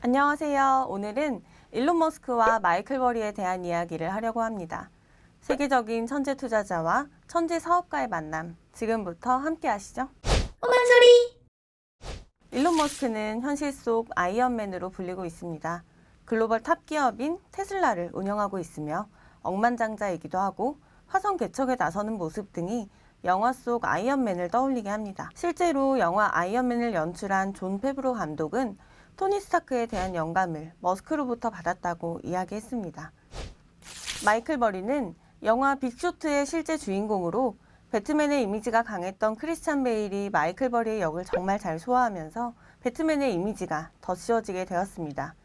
안녕하세요. 오늘은 일론 머스크와 마이클 버리에 대한 이야기를 하려고 합니다. 세계적인 천재 투자자와 천재 사업가의 만남, 지금부터 함께 하시죠. 오만 소리! 일론 머스크는 현실 속 아이언맨으로 불리고 있습니다. 글로벌 탑 기업인 테슬라를 운영하고 있으며 억만장자이기도 하고 화성 개척에 나서는 모습 등이 영화 속 아이언맨을 떠올리게 합니다. 실제로 영화 아이언맨을 연출한 존 페브로 감독은 토니 스타크에 대한 영감을 머스크로부터 받았다고 이야기했습니다. 마이클 버리는 영화 빅쇼트의 실제 주인공으로 배트맨의 이미지가 강했던 크리스찬 베일이 마이클 버리의 역을 정말 잘 소화하면서 배트맨의 이미지가 더 씌워지게 되었습니다.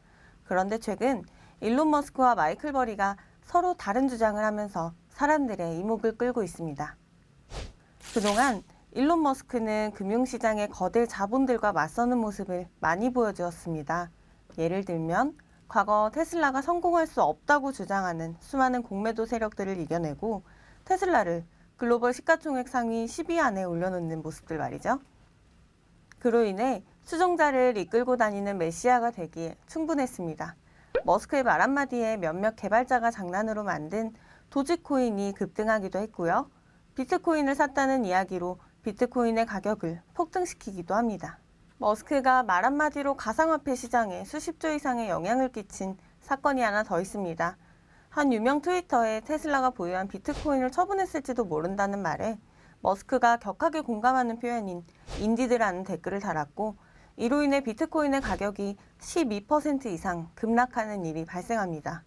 그런데 최근 일론 머스크와 마이클 버리가 서로 다른 주장을 하면서 사람들의 이목을 끌고 있습니다. 그동안 일론 머스크는 금융시장의 거대 자본들과 맞서는 모습을 많이 보여주었습니다. 예를 들면 과거 테슬라가 성공할 수 없다고 주장하는 수많은 공매도 세력들을 이겨내고 테슬라를 글로벌 시가총액 상위 10위 안에 올려놓는 모습들 말이죠. 그로 인해 추종자를 이끌고 다니는 메시아가 되기에 충분했습니다. 머스크의 말 한마디에 몇몇 개발자가 장난으로 만든 도지코인이 급등하기도 했고요. 비트코인을 샀다는 이야기로 비트코인의 가격을 폭등시키기도 합니다. 머스크가 말 한마디로 가상화폐 시장에 수십조 이상의 영향을 끼친 사건이 하나 더 있습니다. 한 유명 트위터에 테슬라가 보유한 비트코인을 처분했을지도 모른다는 말에 머스크가 격하게 공감하는 표현인 인디드라는 댓글을 달았고, 이로 인해 비트코인의 가격이 12% 이상 급락하는 일이 발생합니다.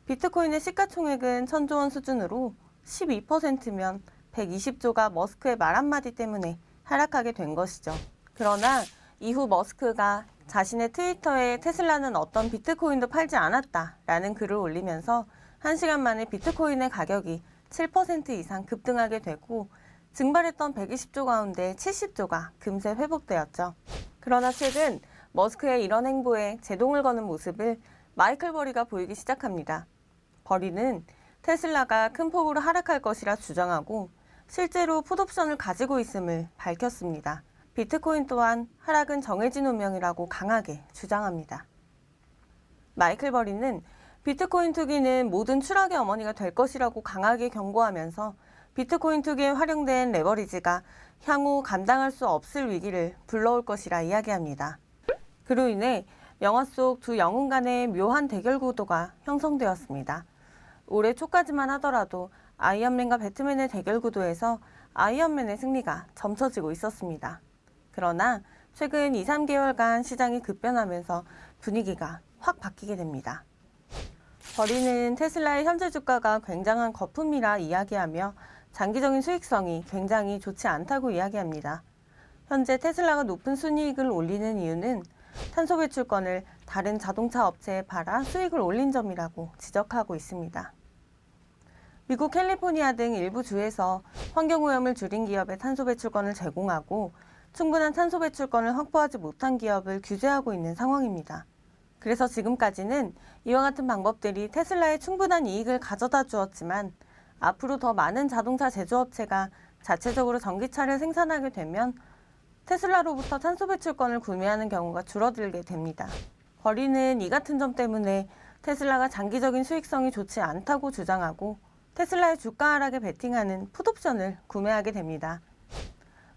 비트코인의 시가총액은 1000조 원 수준으로 12%면 120조가 머스크의 말 한마디 때문에 하락하게 된 것이죠. 그러나 이후 머스크가 자신의 트위터에 테슬라는 어떤 비트코인도 팔지 않았다라는 글을 올리면서 1시간 만에 비트코인의 가격이 7% 이상 급등하게 되고 증발했던 120조 가운데 70조가 금세 회복되었죠. 그러나 최근 머스크의 이런 행보에 제동을 거는 모습을 마이클 버리가 보이기 시작합니다. 버리는 테슬라가 큰 폭으로 하락할 것이라 주장하고 실제로 풋옵션을 가지고 있음을 밝혔습니다. 비트코인 또한 하락은 정해진 운명이라고 강하게 주장합니다. 마이클 버리는 비트코인 투기는 모든 추락의 어머니가 될 것이라고 강하게 경고하면서 비트코인 투기에 활용된 레버리지가 향후 감당할 수 없을 위기를 불러올 것이라 이야기합니다. 그로 인해 영화 속 두 영웅 간의 묘한 대결 구도가 형성되었습니다. 올해 초까지만 하더라도 아이언맨과 배트맨의 대결 구도에서 아이언맨의 승리가 점쳐지고 있었습니다. 그러나 최근 2, 3개월간 시장이 급변하면서 분위기가 확 바뀌게 됩니다. 버리는 테슬라의 현재 주가가 굉장한 거품이라 이야기하며 장기적인 수익성이 굉장히 좋지 않다고 이야기합니다. 현재 테슬라가 높은 순이익을 올리는 이유는 탄소 배출권을 다른 자동차 업체에 팔아 수익을 올린 점이라고 지적하고 있습니다. 미국 캘리포니아 등 일부 주에서 환경오염을 줄인 기업에 탄소 배출권을 제공하고 충분한 탄소 배출권을 확보하지 못한 기업을 규제하고 있는 상황입니다. 그래서 지금까지는 이와 같은 방법들이 테슬라에 충분한 이익을 가져다 주었지만 앞으로 더 많은 자동차 제조업체가 자체적으로 전기차를 생산하게 되면 테슬라로부터 탄소 배출권을 구매하는 경우가 줄어들게 됩니다. 버리는 이 같은 점 때문에 테슬라가 장기적인 수익성이 좋지 않다고 주장하고 테슬라의 주가 하락에 베팅하는 풋옵션을 구매하게 됩니다.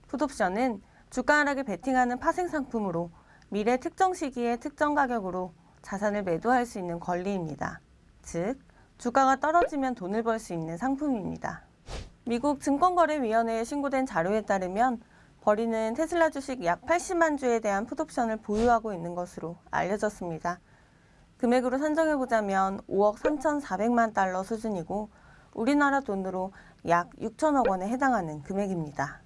풋옵션은 주가 하락에 베팅하는 파생 상품으로 미래 특정 시기에 특정 가격으로 자산을 매도할 수 있는 권리입니다. 즉, 주가가 떨어지면 돈을 벌 수 있는 상품입니다. 미국 증권거래위원회에 신고된 자료에 따르면 버리는 테슬라 주식 약 80만 주에 대한 풋옵션을 보유하고 있는 것으로 알려졌습니다. 금액으로 산정해보자면 5억 3,400만 달러 수준이고 우리나라 돈으로 약 6천억 원에 해당하는 금액입니다.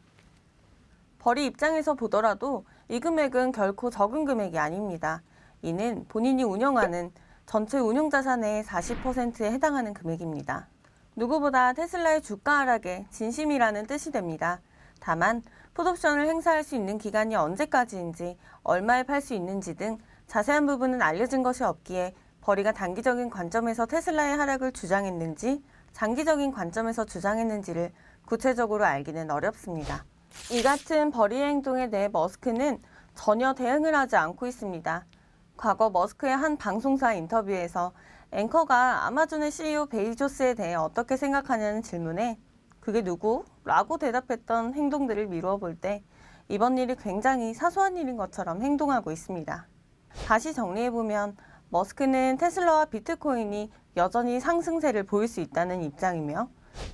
버리 입장에서 보더라도 이 금액은 결코 적은 금액이 아닙니다. 이는 본인이 운영하는 전체 운용자산의 40%에 해당하는 금액입니다. 누구보다 테슬라의 주가 하락에 진심이라는 뜻이 됩니다. 다만 풋옵션을 행사할 수 있는 기간이 언제까지인지, 얼마에 팔 수 있는지 등 자세한 부분은 알려진 것이 없기에 버리가 단기적인 관점에서 테슬라의 하락을 주장했는지 장기적인 관점에서 주장했는지를 구체적으로 알기는 어렵습니다. 이 같은 버리의 행동에 대해 머스크는 전혀 대응을 하지 않고 있습니다. 과거 머스크의 한 방송사 인터뷰에서 앵커가 아마존의 CEO 베이조스에 대해 어떻게 생각하냐는 질문에 그게 누구? 라고 대답했던 행동들을 미루어 볼 때 이번 일이 굉장히 사소한 일인 것처럼 행동하고 있습니다. 다시 정리해보면 머스크는 테슬라와 비트코인이 여전히 상승세를 보일 수 있다는 입장이며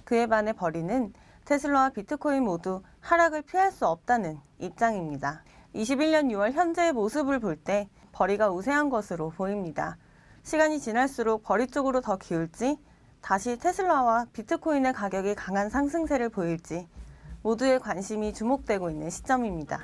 그에 반해 버리는 테슬라와 비트코인 모두 하락을 피할 수 없다는 입장입니다. 21년 6월 현재의 모습을 볼 때 버리가 우세한 것으로 보입니다. 시간이 지날수록 버리 쪽으로 더 기울지 다시 테슬라와 비트코인의 가격이 강한 상승세를 보일지 모두의 관심이 주목되고 있는 시점입니다.